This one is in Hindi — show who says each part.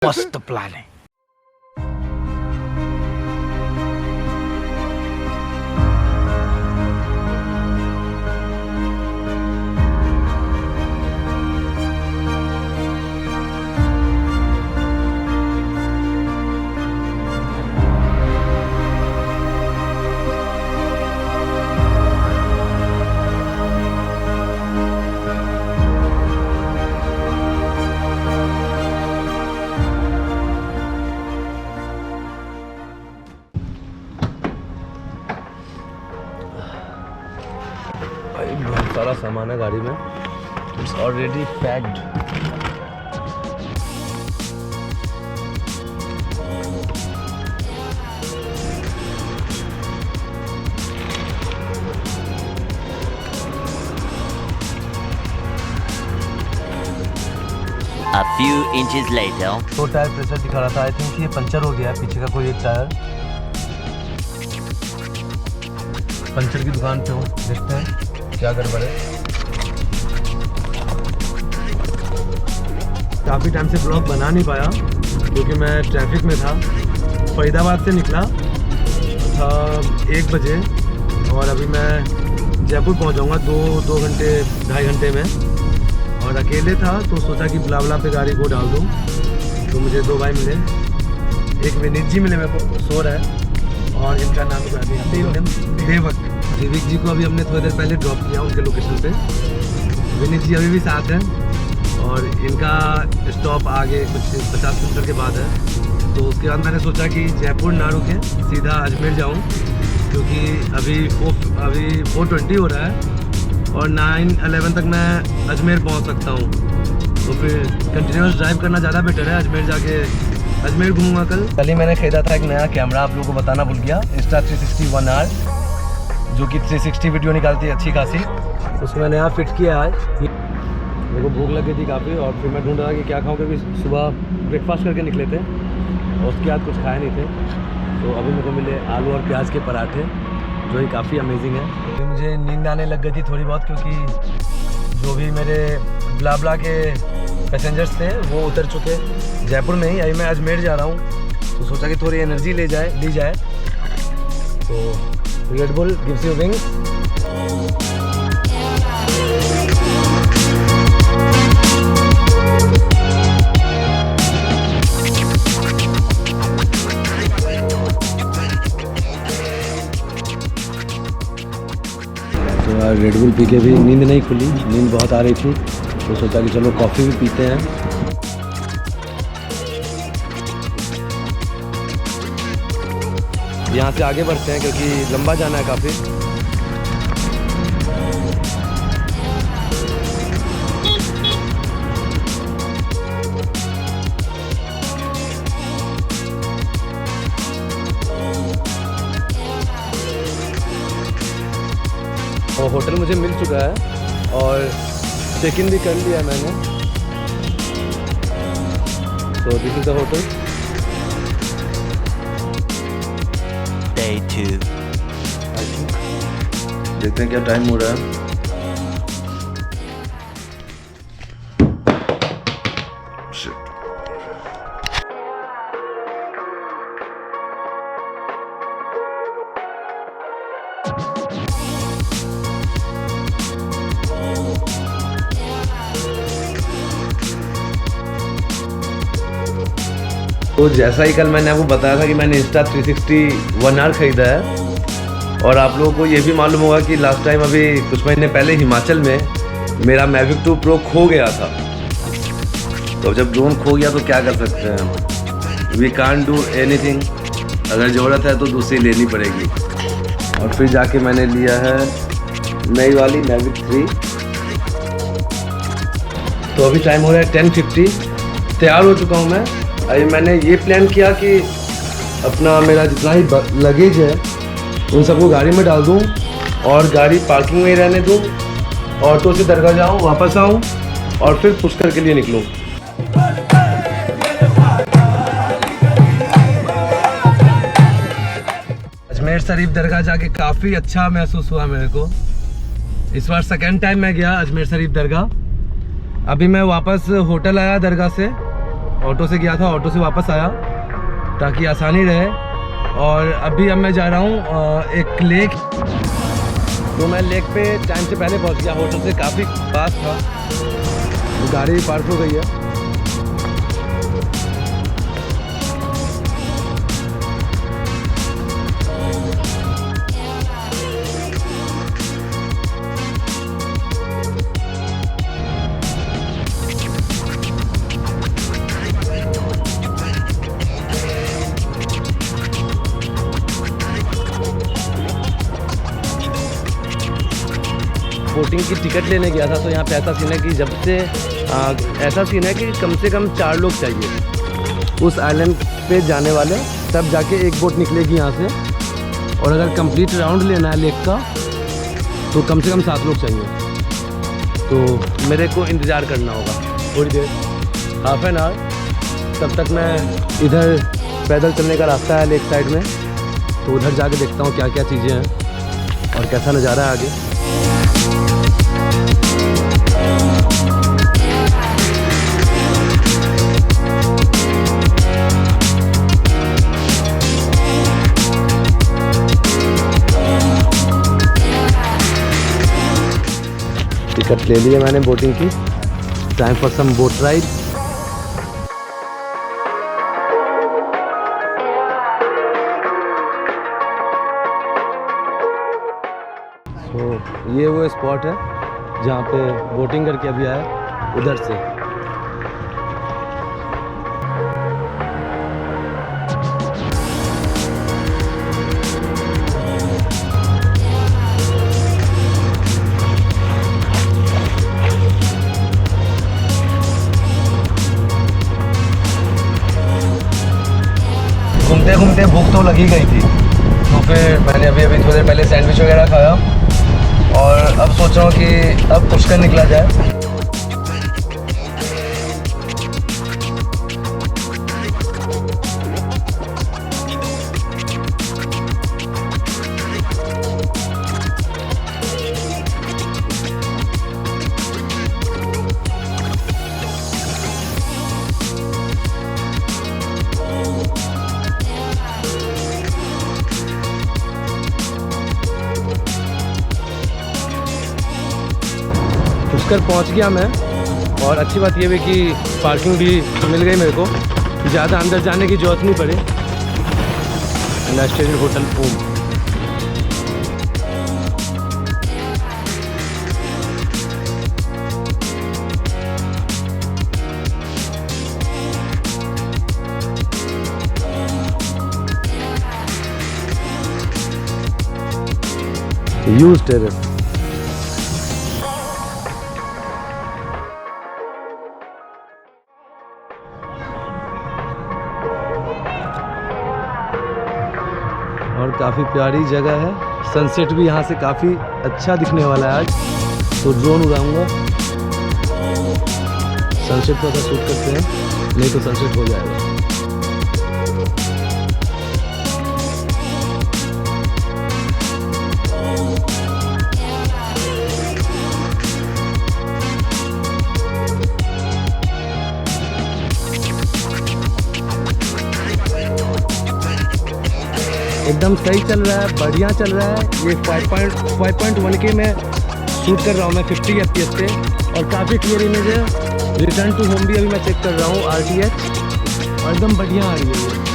Speaker 1: मस्त प्लान है।
Speaker 2: बहुत सारा सामान है गाड़ी में, it's already packed.
Speaker 3: A few inches later.
Speaker 2: तो टायर प्रेशर दिखा रहा था, आई थिंक ये पंचर हो गया है पीछे का कोई एक टायर। पंचर की दुकान पे हूँ, देखते हैं क्या गड़बड़ है। काफ़ी टाइम से ब्लॉग बना नहीं पाया क्योंकि मैं ट्रैफिक में था। फरीदाबाद से निकला था 1 बजे और अभी मैं जयपुर पहुँच जाऊँगा 2 घंटे 2.5 घंटे में। और अकेले था तो सोचा कि ब्लाब्ला पे गाड़ी को डाल दूँ। तो मुझे 2 भाई मिले, एक विनीत जी मिले मेरे को, सो रहा है, और इनका नाम देवक। देविक जी को अभी हमने थोड़ी देर पहले ड्रॉप किया उनके लोकेशन पे। विनीत जी अभी भी साथ हैं और इनका स्टॉप आगे कुछ 50 किलोमीटर के बाद है। तो उसके बाद मैंने सोचा कि जयपुर ना रुके, सीधा अजमेर जाऊँ क्योंकि अभी 4:20 हो रहा है और 9-11 तक मैं अजमेर पहुंच सकता हूं। तो फिर कंटिन्यूस ड्राइव करना ज़्यादा बेटर है। अजमेर जाके अजमेर घूमूंगा। कल ही मैंने ख़रीदा था एक नया कैमरा, आप लोगों को बताना भूल गया, Insta360 1R, जो कि 360 वीडियो निकालती है अच्छी खासी। उसमें नया फिट किया है। मेरे को भूख लगी थी काफ़ी और फिर मैं ढूंढ रहा कि क्या खाऊँ, क्योंकि सुबह ब्रेकफास्ट करके निकले थे और उसके बाद कुछ खाए नहीं थे। तो अभी मेरे को मिले आलू और प्याज के पराठे, जो ही काफ़ी अमेजिंग है। अभी मुझे नींद आने लग गई थी थोड़ी बहुत, क्योंकि जो भी मेरे ब्लाब्ला के पैसेंजर्स थे वो उतर चुके जयपुर में ही। अभी मैं अजमेर जा रहा हूँ तो सोचा कि थोड़ी एनर्जी ली जाए। तो red bull gives you wings. Red bull P के भी नींद नहीं खुली, नींद बहुत आ रही थी, तो सोचा कि चलो कॉफ़ी भी पीते हैं। यहाँ से आगे बढ़ते हैं क्योंकि लंबा जाना है काफ़ी। और होटल मुझे मिल चुका है और चेक इन भी कर लिया मैंने। तो this is the hotel.
Speaker 3: Day 2.
Speaker 2: देखते हैं क्या टाइम हो रहा है। तो जैसा ही कल मैंने आपको बताया था कि मैंने Insta360 1R खरीदा है, और आप लोगों को ये भी मालूम होगा कि लास्ट टाइम अभी कुछ महीने पहले हिमाचल में मेरा Mavic 2 Pro खो गया था। तो जब ड्रोन खो गया तो क्या कर सकते हैं, वी कांट डू एनीथिंग। अगर ज़रूरत है तो दूसरी लेनी पड़ेगी। और फिर जाके मैंने लिया है नई वाली Mavic 3। तो अभी टाइम हो रहा है 10:50, तैयार हो चुका हूँ मैं। अभी मैंने ये प्लान किया कि अपना मेरा जितना ही लगेज है उन सबको गाड़ी में डाल दूँ और गाड़ी पार्किंग में ही रहने दूँ, ऑटो से दरगाह जाऊँ, वापस आऊँ और फिर पुष्कर के लिए निकलूँ। अजमेर शरीफ दरगाह जाके काफ़ी अच्छा महसूस हुआ मेरे को। इस बार सेकेंड टाइम मैं गया अजमेर शरीफ दरगाह। अभी मैं वापस होटल आया दरगाह से ऑटो से गया था, ऑटो से वापस आया ताकि आसानी रहे। और अभी अब मैं जा रहा हूँ एक लेक, तो मैं लेक पे टाइम से पहले पहुँच गया, होटल से काफ़ी पास था। गाड़ी पार्क हो गई है। बोटिंग की टिकट लेने गया था, तो यहाँ पे ऐसा सीन है कि जब से ऐसा सीन है कि कम से कम 4 लोग चाहिए उस आइलैंड पे जाने वाले, तब जाके एक बोट निकलेगी यहाँ से। और अगर कंप्लीट राउंड लेना है लेक का तो कम से कम 7 लोग चाहिए। तो मेरे को इंतज़ार करना होगा थोड़ी देर, हाफ एन आवर। तब तक मैं इधर पैदल चलने का रास्ता है लेक साइड में, तो उधर जाके देखता हूँ क्या क्या चीज़ें हैं और कैसा नज़ारा है आगे। टिकट ले लिए मैंने बोटिंग की। Time for some boat ride. तो ये वो स्पॉट है जहाँ पे बोटिंग करके अभी आया, उधर से। घूमते घूमते भूख तो लगी गई थी, तो फिर मैंने अभी थोड़ी देर पहले सैंडविच वगैरह खाया और अब सोच रहा हूँ कि अब पुष्कर निकला जाए। पुष्कर पहुंच गया मैं, और अच्छी बात ये भी कि पार्किंग भी मिल गई मेरे को, ज़्यादा अंदर जाने की ज़रूरत नहीं पड़ी। And I stayed in hotel Om. Huge terrace. और काफ़ी प्यारी जगह है। सनसेट भी यहाँ से काफ़ी अच्छा दिखने वाला है आज, तो ड्रोन उड़ाऊंगा। सनसेट थोड़ा सा शूट करते हैं, नहीं तो सनसेट हो जाएगा। एकदम सही चल रहा है, बढ़िया चल रहा है। ये 5.1K में शूट कर रहा हूँ मैं 50 FPS पे, और काफ़ी क्लियर इमेज है। रिटर्न टू होम भी अभी मैं चेक कर रहा हूँ RTH, और एकदम बढ़िया आ रही है ये।